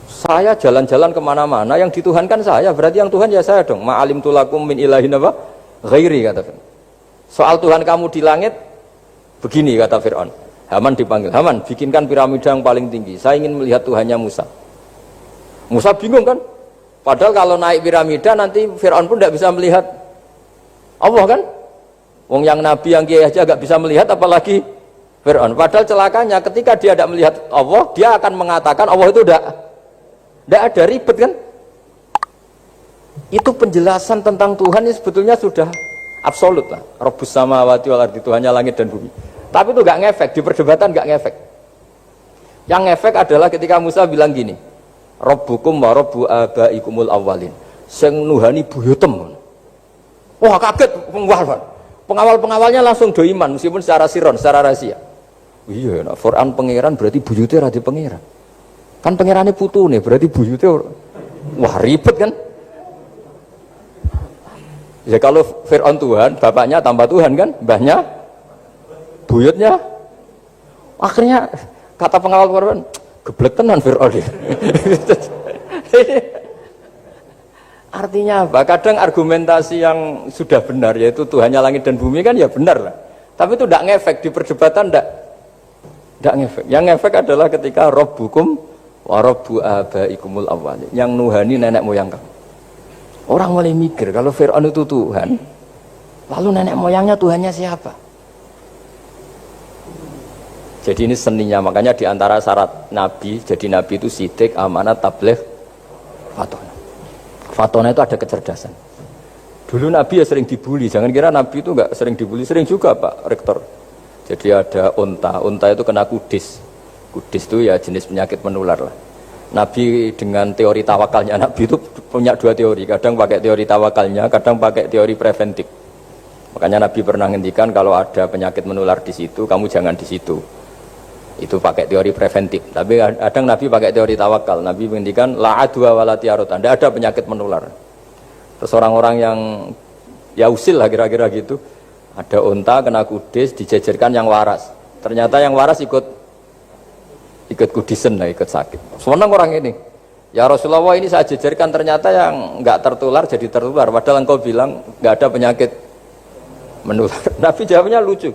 Saya jalan-jalan kemana-mana, yang dituhankan saya, berarti yang Tuhan ya saya dong. Ma'alim tulakum min ilahin apa? Ghairi, kata Fir'aun. Soal Tuhan kamu di langit, begini kata Fir'aun. Haman dipanggil, Haman bikinkan piramida yang paling tinggi, saya ingin melihat Tuhannya Musa. Musa bingung kan, padahal kalau naik piramida nanti Fir'aun pun tidak bisa melihat Allah kan. Wong yang Nabi yang kiai aja gak bisa melihat, apalagi Fir'aun. Padahal celakanya ketika dia tidak melihat Allah, dia akan mengatakan Allah itu tidak ada, ribet kan. Itu penjelasan tentang Tuhan ini sebetulnya sudah absolut lah. Rabbus samawati wal ardi, Tuhannya langit dan bumi. Tapi itu gak ngefek, di perdebatan gak ngefek. Yang ngefek adalah ketika Musa bilang gini, Rabbukum wa rabbu abaikumul awwalin, sing nuhani buyutem. Wah kaget pengawal-pengawalnya langsung do iman, meskipun secara siron, secara rahasia. Iya, nah, Quran pangeran berarti buyutnya radi pangeran. Kan pangerannya putu nih, berarti buyutnya wah ribet kan. Ya kalau Fir'aun Tuhan, bapaknya tambah Tuhan kan, mbahnya buyutnya. Akhirnya kata pengawal Quran, geblek tenan Fir'aun. Artinya apa? Kadang argumentasi yang sudah benar, yaitu Tuhannya langit dan bumi kan ya benar lah. Tapi itu tidak ngefek, di perdebatan tidak ngefek. Yang ngefek adalah ketika Rabbukum wa rabbu abaikumul awwalin, yang nuhani nenek moyang kamu. Orang mulai mikir, kalau Fir'aun itu Tuhan, lalu nenek moyangnya Tuhannya siapa? Jadi ini seninya, makanya diantara syarat Nabi, jadi Nabi itu sidik, amanat, tabligh, fatona. Fatona itu ada kecerdasan. Dulu Nabi ya sering dibully, jangan kira Nabi itu enggak sering dibully, sering juga Pak Rektor. Jadi ada unta itu kena kudis. Kudis itu ya jenis penyakit menular lah. Nabi dengan teori tawakalnya, Nabi itu punya dua teori, kadang pakai teori tawakalnya, kadang pakai teori preventif. Makanya Nabi pernah ngendikan kalau ada penyakit menular di situ, kamu jangan di situ. Itu pakai teori preventif. Tapi kadang Nabi pakai teori tawakal. Nabi menghentikan la adwa wala tiarota, tidak ada penyakit menular. Terus orang-orang yang ya usil lah kira-kira gitu, ada unta kena kudis, dijejerkan yang waras. Ternyata yang waras ikut kudisen lah, ikut sakit. Senang orang ini. Ya Rasulullah, ini saya jejerkan, ternyata yang nggak tertular jadi tertular. Padahal engkau bilang nggak ada penyakit menular. Nabi jawabnya lucu.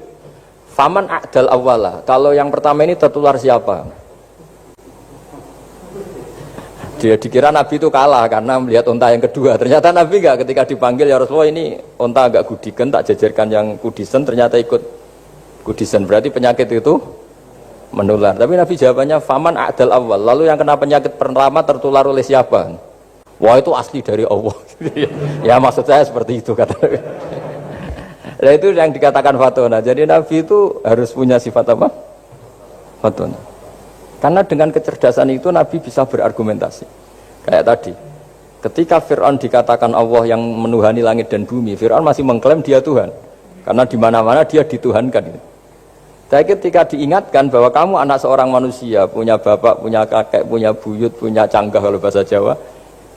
Faman a'dal awwala. Kalau yang pertama ini tertular siapa? Dia dikira Nabi itu kalah karena melihat unta yang kedua. Ternyata Nabi enggak, ketika dipanggil ya Rasulullah ini unta agak gudikan, tak jajarkan yang kudisen, ternyata ikut kudisen. Berarti penyakit itu menular. Tapi Nabi jawabannya faman a'dal awwal. Lalu yang kena penyakit pertama tertular oleh siapa? Wah itu asli dari Allah. Ya maksud saya seperti itu kata Nabi. Nah itu yang dikatakan fatona. Jadi Nabi itu harus punya sifat apa? Fatona. Karena dengan kecerdasan itu Nabi bisa berargumentasi. Kayak tadi, ketika Fir'aun dikatakan Allah yang menuhani langit dan bumi, Fir'aun masih mengklaim dia Tuhan. Karena di mana-mana dia dituhankan. Tapi ketika diingatkan bahwa kamu anak seorang manusia, punya bapak, punya kakek, punya buyut, punya canggah kalau bahasa Jawa.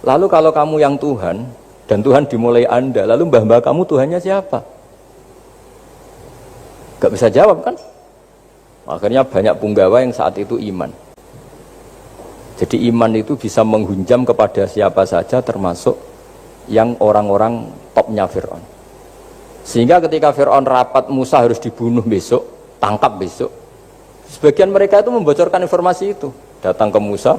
Lalu kalau kamu yang Tuhan, dan Tuhan dimulai Anda, lalu mbah-mbah kamu Tuhannya siapa? Gak bisa jawab kan? Akhirnya banyak punggawa yang saat itu iman. Jadi iman itu bisa menghunjam kepada siapa saja termasuk yang orang-orang topnya Fir'aun. Sehingga ketika Fir'aun rapat Musa harus dibunuh besok, tangkap besok, sebagian mereka itu membocorkan informasi itu. Datang ke Musa,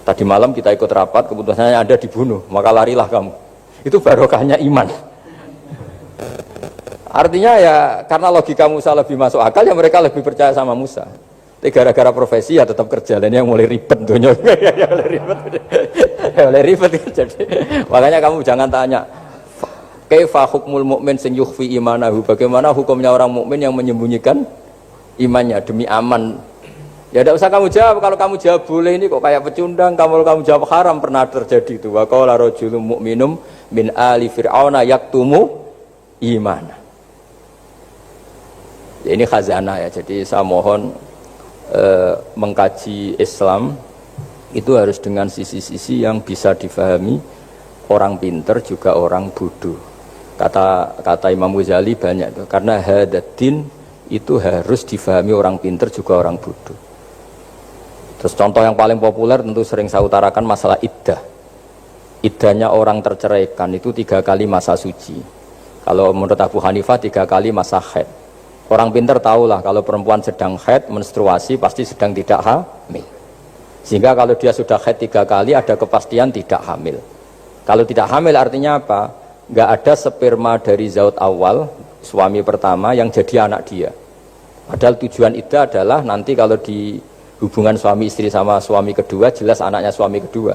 tadi malam kita ikut rapat, keputusannya Anda dibunuh, maka larilah kamu. Itu barokahnya iman. Artinya ya karena logika Musa lebih masuk akal, ya mereka lebih percaya sama Musa. Tapi gara-gara profesi ya tetap kerja, dan yang mulai ribet dunia. mulai ribet. Jadi makanya kamu jangan tanya kaifa hukmul mukmin sing yukhfi imanahu, bagaimana hukumnya orang mukmin yang menyembunyikan imannya demi aman. Ya tidak usah kamu jawab. Kalau kamu jawab boleh ini kok kayak pecundang. Kalau kamu jawab haram, pernah terjadi itu. Wa qala rajulun mu'minum min ali fir'auna yaktumu imana. Ya, ini khazanah ya. Jadi saya mohon mengkaji Islam itu harus dengan sisi-sisi yang bisa difahami orang pinter juga orang bodoh. Kata Imam Ghazali banyak itu. Karena hadatin itu harus difahami orang pinter juga orang bodoh. Terus contoh yang paling populer tentu sering saya utarakan masalah iddah. Iddahnya orang terceraikan itu 3 kali masa suci. Kalau menurut Abu Hanifah 3 kali masa haid. Orang pinter tahulah kalau perempuan sedang haid, menstruasi pasti sedang tidak hamil. Sehingga kalau dia sudah haid 3 kali ada kepastian tidak hamil. Kalau tidak hamil artinya apa? Nggak ada sperma dari zaut awal, suami pertama yang jadi anak dia. Padahal tujuan iddah adalah nanti kalau di hubungan suami istri sama suami kedua jelas anaknya suami kedua.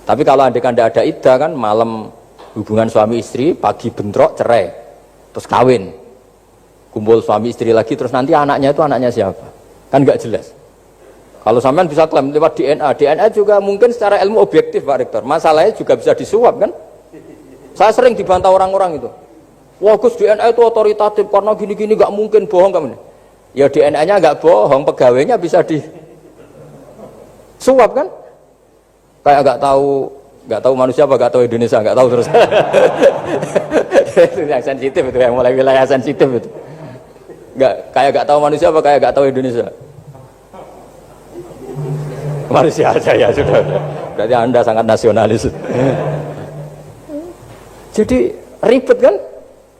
Tapi kalau andai kan tidak ada iddah kan malam hubungan suami istri, pagi bentrok cerai, terus kawin, kumpul suami istri lagi, terus nanti anaknya itu anaknya siapa? Kan nggak jelas. Kalau sampean bisa klaim lewat DNA juga mungkin secara ilmu objektif Pak Rektor. Masalahnya juga bisa disuap kan? Saya sering dibantah orang-orang itu. Wah Gus DNA itu otoritatif karena gini-gini nggak mungkin bohong kamu. Ya DNA-nya nggak bohong, pegawainya bisa disuap kan? Kayak nggak tahu manusia apa nggak tahu Indonesia nggak tahu terus. Itu yang sensitif itu, yang mulai wilayah sensitif itu. Nggak tahu manusia apa kayak nggak tahu Indonesia. Manusia aja ya sudah. Berarti Anda sangat nasionalis. Jadi ribet kan?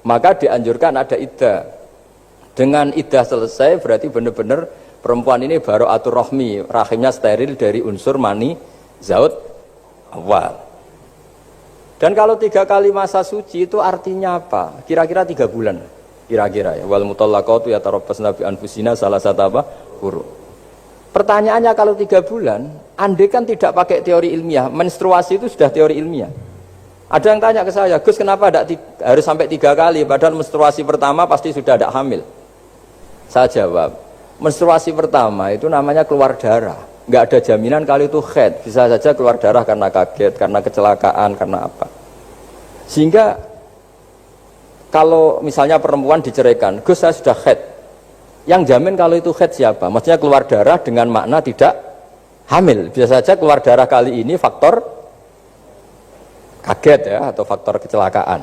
Maka dianjurkan ada iddah. Dengan iddah selesai berarti benar-benar perempuan ini baru atur rohmi, rahimnya steril dari unsur mani zaut awal. Dan kalau 3 kali masa suci itu artinya apa? Kira-kira 3 bulan. Kira-kira ya. Wal mutallaqatu yatarabbasna bi anfusina salasata apa? Quru'. Pertanyaannya kalau 3 bulan, andai kan tidak pakai teori ilmiah, menstruasi itu sudah teori ilmiah. Ada yang tanya ke saya, Gus kenapa harus sampai 3 kali, padahal menstruasi pertama pasti sudah tidak hamil. Saya jawab, menstruasi pertama itu namanya keluar darah. Nggak ada jaminan kalau itu haid, bisa saja keluar darah karena kaget, karena kecelakaan, karena apa. Sehingga kalau misalnya perempuan diceraikan, Gus saya sudah haid. Yang jamin kalau itu haid siapa? Maksudnya keluar darah dengan makna tidak hamil. Bisa saja keluar darah kali ini faktor kaget ya, atau faktor kecelakaan.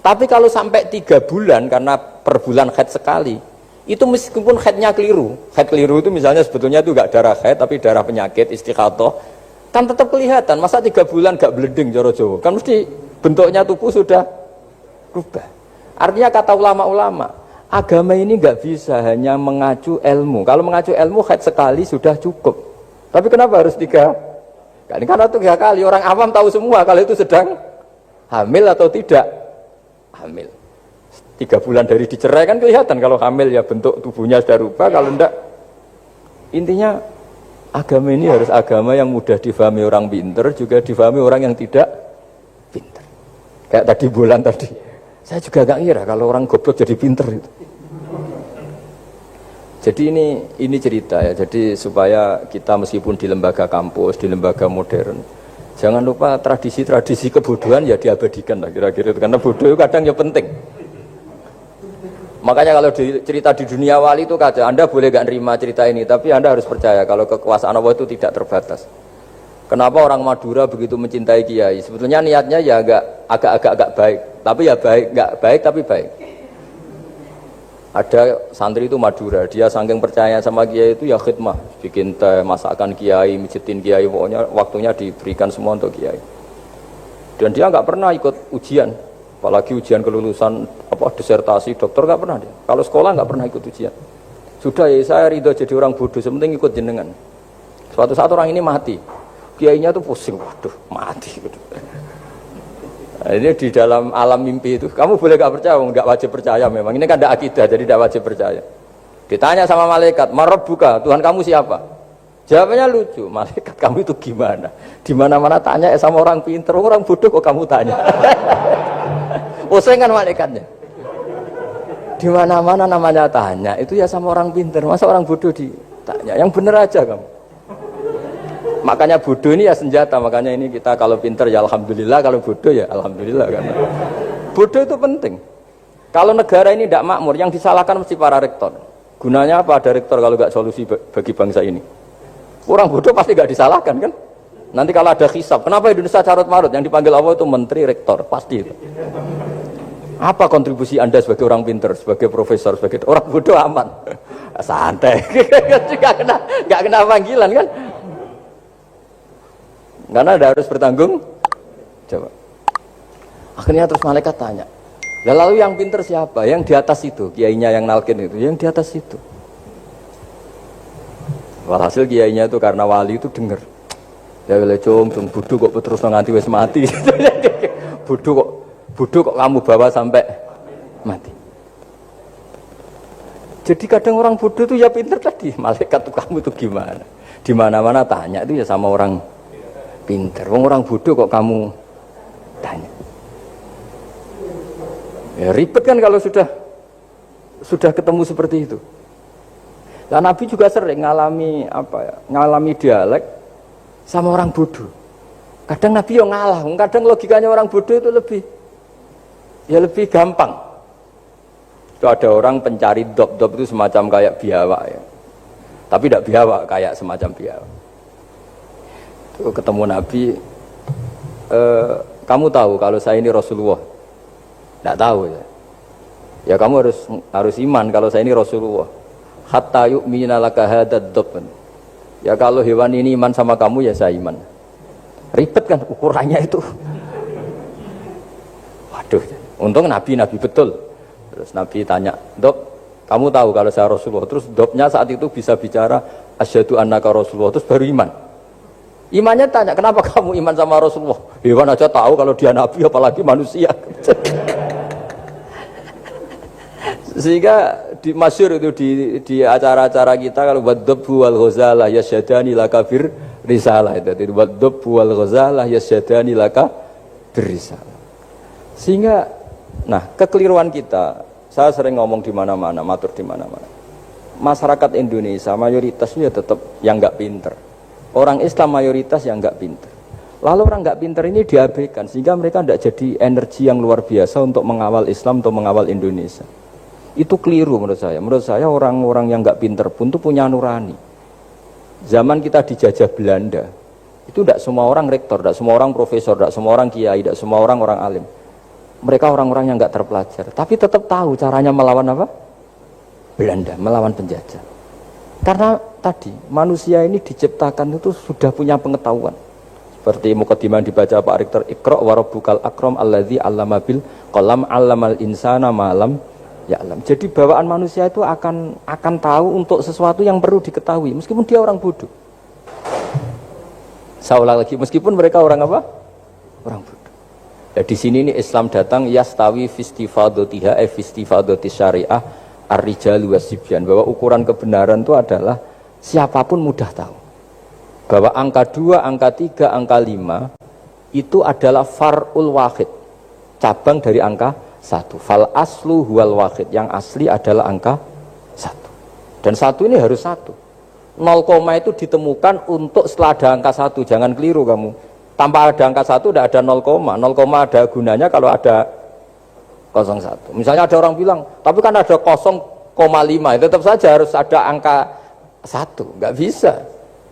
Tapi kalau sampai 3 bulan karena per bulan haid sekali, itu meskipun haidnya keliru, haid keliru itu misalnya sebetulnya itu enggak darah haid tapi darah penyakit istikhadah, kan tetap kelihatan. Masa 3 bulan enggak bleeding joro Jawa? Kan mesti bentuknya tubuh sudah berubah. Artinya kata ulama-ulama, agama ini nggak bisa hanya mengacu ilmu. Kalau mengacu ilmu haid sekali sudah cukup. Tapi kenapa harus 3 kali? Karena itu 3 kali. Orang awam tahu semua kalau itu sedang hamil atau tidak hamil. 3 bulan dari dicerai kan kelihatan kalau hamil ya bentuk tubuhnya sudah rubah. Kalau enggak, intinya agama ini harus agama yang mudah difahami orang pinter, juga difahami orang yang tidak pinter. Kayak tadi bulan tadi, saya juga gak ngira kalau orang goblok jadi pinter itu. Jadi ini cerita ya. Jadi supaya kita meskipun di lembaga kampus, di lembaga modern, jangan lupa tradisi-tradisi kebodohan ya diabadikan lah kira-kira itu. Karena bodoh itu kadang ya penting. Makanya kalau cerita di dunia wali itu kaca, Anda boleh gak nerima cerita ini, tapi Anda harus percaya kalau kekuasaan Allah itu tidak terbatas. Kenapa orang Madura begitu mencintai kiai? Sebetulnya niatnya ya agak baik, tapi ya nggak baik tapi baik. Ada santri itu Madura, dia saking percaya sama kiai itu ya khidmah, bikin teh, masakan kiai, mijitin kiai, pokoknya waktunya diberikan semua untuk kiai. Dan dia nggak pernah ikut ujian. Apalagi ujian kelulusan disertasi dokter nggak pernah dia. Kalau sekolah nggak pernah ikut ujian. Sudah ya saya ridho jadi orang bodoh, sementing ikut jenengan. Suatu saat orang ini mati, kiainya tuh pusing, waduh mati. Nah, ini di dalam alam mimpi itu, kamu boleh nggak percaya, nggak wajib percaya memang. Ini kan ada akidah, jadi tidak wajib percaya. Ditanya sama malaikat, Marabbuka, Tuhan kamu siapa? Jawabannya lucu, malaikat kamu itu gimana? Di mana-mana tanya sama orang pinter, orang bodoh kok kamu tanya? Pusing kan malaikatnya. Di mana-mana namanya tanya, itu ya sama orang pinter. Masa orang bodoh ditanya? Yang bener aja kamu. Makanya bodoh ini ya senjata. Makanya ini kita kalau pinter ya alhamdulillah, kalau bodoh ya alhamdulillah. Karena bodoh itu penting. Kalau negara ini tidak makmur, yang disalahkan mesti para rektor. Gunanya apa ada rektor kalau nggak solusi bagi bangsa ini? Orang bodoh pasti nggak disalahkan kan? Nanti kalau ada hisab, kenapa Indonesia carut marut? Yang dipanggil Allah itu menteri, rektor, pasti itu. Apa kontribusi Anda sebagai orang pinter, sebagai profesor, sebagai orang bodoh aman? Santai, nggak kena panggilan kan? Karena Anda harus bertanggung jawab. Akhirnya terus malaikat tanya, lalu yang pinter siapa? Yang di atas itu, kiainya yang nalkin itu, yang di atas itu. Walhasil kiainya itu karena wali itu dengar. Ya boleh cung bodoh kok terus nganti wis mati. bodoh kok kamu bawa sampai mati. Jadi kadang orang bodoh itu ya pinter tadi. Malaikat tuh kamu itu gimana? Di mana-mana tanya itu ya sama orang pinter. Orang bodoh kok kamu tanya. Ya ribet kan kalau sudah ketemu seperti itu. Nah, Nabi juga sering ngalami dialek sama orang bodoh. Kadang Nabi yang ngalah, kadang logikanya orang bodoh itu lebih gampang. Itu ada orang pencari dop itu semacam kayak biawak ya. Tapi tidak biawak, kayak semacam biawak. Itu ketemu Nabi, kamu tahu kalau saya ini Rasulullah? Tidak tahu ya. Ya kamu harus iman kalau saya ini Rasulullah. Hatta yu'mina laka hadad dop. Ya kalau hewan ini iman sama kamu ya saya iman. Ribet kan ukurannya itu. Waduh, untung Nabi betul. Terus Nabi tanya, Dop, kamu tahu kalau saya Rasulullah? Terus Dopnya saat itu bisa bicara, asyhadu annaka Rasulullah, terus baru iman. Imannya tanya, kenapa kamu iman sama Rasulullah? Hewan aja tahu kalau dia Nabi, apalagi manusia. Sehingga masyhur itu di acara-acara kita kalau wadhabbu wal ghazalah yasyadani laka bir risalah itu wadhabbu wal ghazalah yasyadani laka bir risalah. Sehingga kekeliruan kita, saya sering ngomong di mana-mana, matur di mana-mana. Masyarakat Indonesia mayoritasnya tetap yang enggak pinter. Orang Islam mayoritas yang enggak pinter. Lalu orang enggak pinter ini diabaikan sehingga mereka tidak jadi energi yang luar biasa untuk mengawal Islam atau mengawal Indonesia. Itu keliru menurut saya. Menurut saya orang-orang yang nggak pinter pun tuh punya nurani. Zaman kita dijajah Belanda, itu tidak semua orang rektor, tidak semua orang profesor, tidak semua orang kiai, tidak semua orang alim. Mereka orang-orang yang nggak terpelajar, tapi tetap tahu caranya melawan apa? Belanda, melawan penjajah. Karena tadi manusia ini diciptakan itu sudah punya pengetahuan. Seperti mukadimah dibaca Pak Rektor, Iqra wa rabbukal akram alladzi 'allama bil qalam 'allamal insana ma lam ya'lam. Jadi bawaan manusia itu akan tahu untuk sesuatu yang perlu diketahui meskipun dia orang bodoh. Saya ulang lagi, meskipun mereka orang apa? Orang bodoh. Ya, di sini ini Islam datang yastawi fistifadatiha fistifadati syariah ar-rijalu wasibyan, bahwa ukuran kebenaran itu adalah siapapun mudah tahu. Bahwa angka 2, angka 3, angka 5 itu adalah far'ul wahid, cabang dari angka 1. Fal aslu huwal wahid, yang asli adalah angka 1. Dan 1 ini harus 1. 0, itu ditemukan untuk setelah ada angka 1, jangan keliru kamu. Tanpa ada angka 1 tidak ada 0, 0 ada gunanya kalau ada 01. Misalnya ada orang bilang, tapi kan ada 0,5, tetap saja harus ada angka 1, nggak bisa.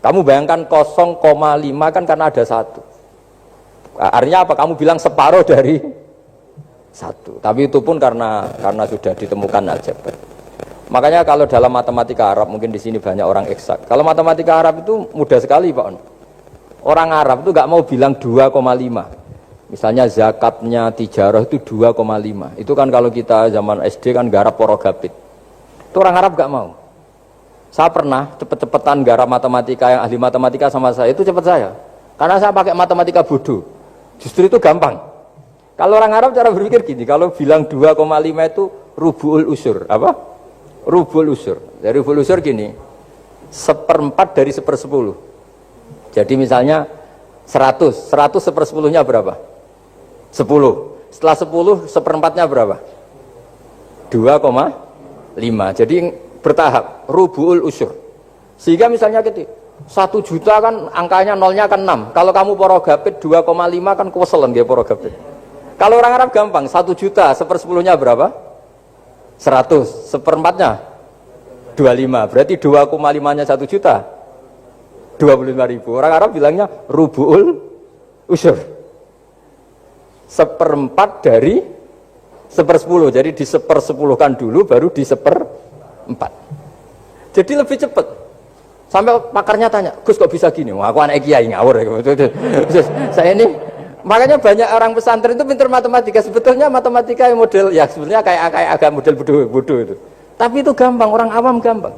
Kamu bayangkan 0,5 kan karena ada 1. Artinya apa? Kamu bilang separuh dari 1. Tapi itu pun karena sudah ditemukan aljabar. Makanya kalau dalam matematika Arab, mungkin di sini banyak orang eksak. Kalau matematika Arab itu mudah sekali, Pak. Orang Arab itu nggak mau bilang 2,5. Misalnya zakatnya tijarah itu 2,5. Itu kan kalau kita zaman SD kan garap porogapit. Itu orang Arab nggak mau. Saya pernah cepet-cepetan garap matematika, yang ahli matematika sama saya, itu cepet saya. Karena saya pakai matematika bodoh. Justru itu gampang. Kalau orang Arab cara berpikir gini, kalau bilang 2,5 itu rubu'ul usur. Apa? Rubu'ul usur. Dari rubu'ul usur gini, 1/4 dari 1/10. Jadi misalnya 100 1/10-nya berapa? 10. Setelah 10, 1/4-nya berapa? 2,5. Jadi bertahap, rubu'ul usur. Sehingga misalnya gitu, 1 juta kan angkanya nolnya kan 6. Kalau kamu porogapit 2,5 kan kuweselen dia porogapit. Kalau orang Arab gampang, 1 juta 1/10-nya berapa? 100. 1/4-nya 25. Berarti 2,5-nya 1 juta 25.000. Orang Arab bilangnya rubu'ul usur. 1/4 dari 1/10. Jadi di 1/10-kan dulu baru di 1/4. Jadi lebih cepat. Sampai pakarnya tanya, "Gus kok bisa gini?" Wah, aku anak kiai ngawur. Saya ini makanya banyak orang pesantren itu pintar matematika. Sebetulnya matematika yang model ya sebenarnya kayak agak model bodoh itu. Tapi itu gampang, orang awam gampang.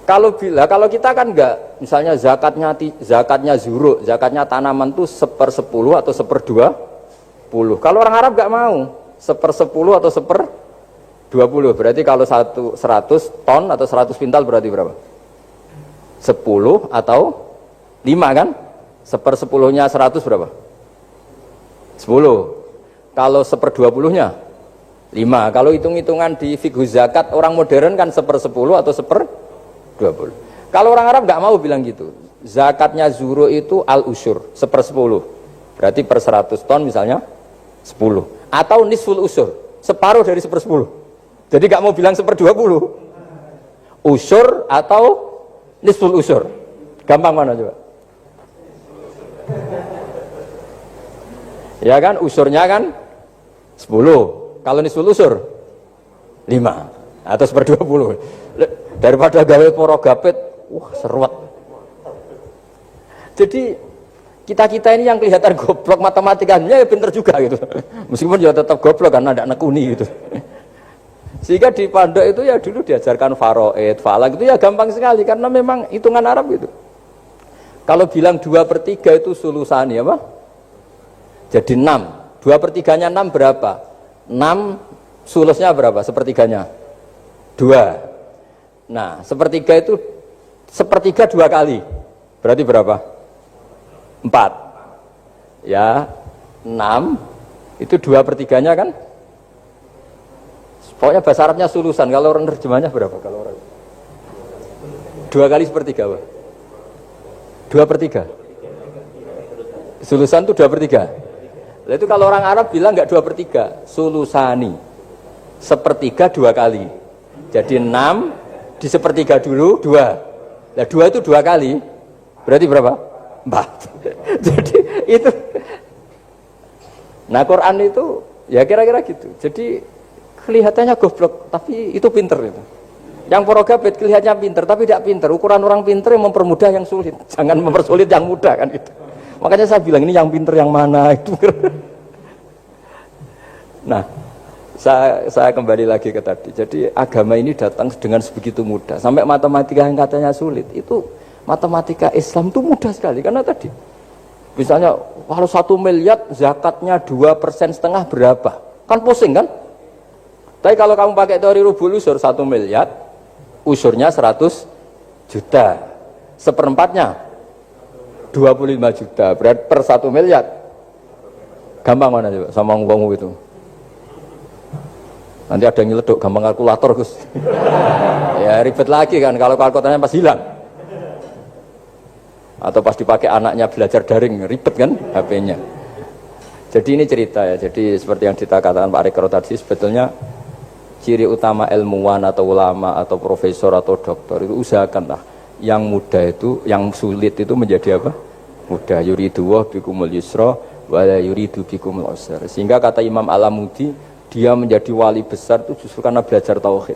Kalau kita kan enggak, misalnya zakatnya zuru, zakatnya tanaman tuh 1/10 atau 1/20. Kalau orang Arab enggak mau 1/10 atau 1/20. Berarti kalau 100 ton atau 100 pintal berarti berapa? 10 atau 5 kan? 1/10-nya 100 berapa? 10. Kalau 1/20-nya 5. Kalau hitung-hitungan di fikih zakat orang modern kan 1/10 atau 1/20. Kalau orang Arab nggak mau bilang gitu. Zakatnya zuru itu al-usur 1/10. Berarti per 100 ton misalnya 10. Atau nisful usur, separuh dari 1/10. Jadi nggak mau bilang 1/20. Usur atau nisful usur. Gampang mana coba? Ya kan, usurnya kan 10. Kalau nisful usur 5 atau 1/20. Daripada gawe porogapit, wah seruat. Jadi kita ini yang kelihatan goblok matematikanya ya pinter juga gitu. Meskipun ya tetap goblok karena ada nekuni gitu. Sehingga di pondok itu ya dulu diajarkan faraid, falak itu ya gampang sekali karena memang hitungan Arab gitu. Kalau bilang 2/3 itu sulusani apa? Jadi 6. 2/3-nya 6 berapa? 6 sulusnya berapa? Sepertiganya 2. Nah, 1/3 itu 1/3 2 kali. Berarti berapa? 4. Ya, 6 itu 2/3-nya kan? Pokoknya bahasa Arabnya sulusan. Kalau orang terjemahnya berapa? Kalau orang 2 kali 1/3 apa? 2/3. Sulusan itu 2/3. Nah, itu kalau orang Arab bilang enggak 2/3, sulusani. 1/3 2 kali. Jadi 6 di 1/3 dulu 2. Nah 2 itu 2 kali. Berarti berapa? 4. Jadi itu. Nah Quran itu ya kira-kira gitu. Jadi kelihatannya goblok, tapi itu pinter itu. Yang porogapit kelihatannya pinter, tapi tidak pinter. Ukuran orang pinter yang mempermudah yang sulit. Jangan mempersulit yang mudah kan itu. Makanya saya bilang ini yang pinter yang mana itu. Nah, Saya kembali lagi ke tadi. Jadi agama ini datang dengan sebegitu mudah. Sampai matematika yang katanya sulit, itu matematika Islam itu mudah sekali. Karena tadi, misalnya kalau 1 miliar zakatnya 2,5% berapa? Kan pusing kan? Tapi kalau kamu pakai teori rubul usur 1 miliar, usurnya 100 juta. Seperempatnya 25 juta. Berarti per 1 miliar. Gampang mana coba sama ngomong itu? Nanti ada yang nyeleduk, gampang kalkulator Gus. Ya ribet lagi kan, kalau kalkulatornya pas hilang. Atau pas dipakai anaknya belajar daring, ribet kan HP-nya. Jadi ini cerita ya, jadi seperti yang kita katakan Pak Rekro tadi, sebetulnya ciri utama ilmuwan atau ulama atau profesor atau doktor itu usahakanlah yang mudah itu, yang sulit itu menjadi apa? Mudah. Yuridu wa bikumul yusra wa la yuridu bikumul usra. Sehingga kata Imam Alamudi, dia menjadi wali besar itu justru karena belajar tauhid.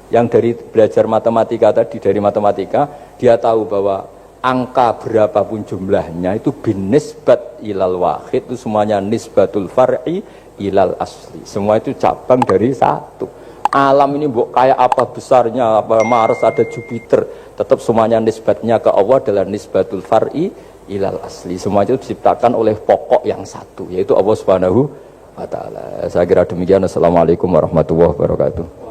Yang dari belajar matematika tadi, dari matematika dia tahu bahwa angka berapapun jumlahnya itu binisbat ilal wahid, itu semuanya nisbatul far'i ilal asli. Semua itu cabang dari satu. Alam ini kayak apa besarnya, apa Mars, ada Jupiter, tetap semuanya nisbatnya ke Allah adalah nisbatul far'i ilal asli. Semua itu diciptakan oleh pokok yang satu, yaitu Allah Subhanahu wa ta'ala. Saya kira demikian. Assalamualaikum warahmatullahi wabarakatuh.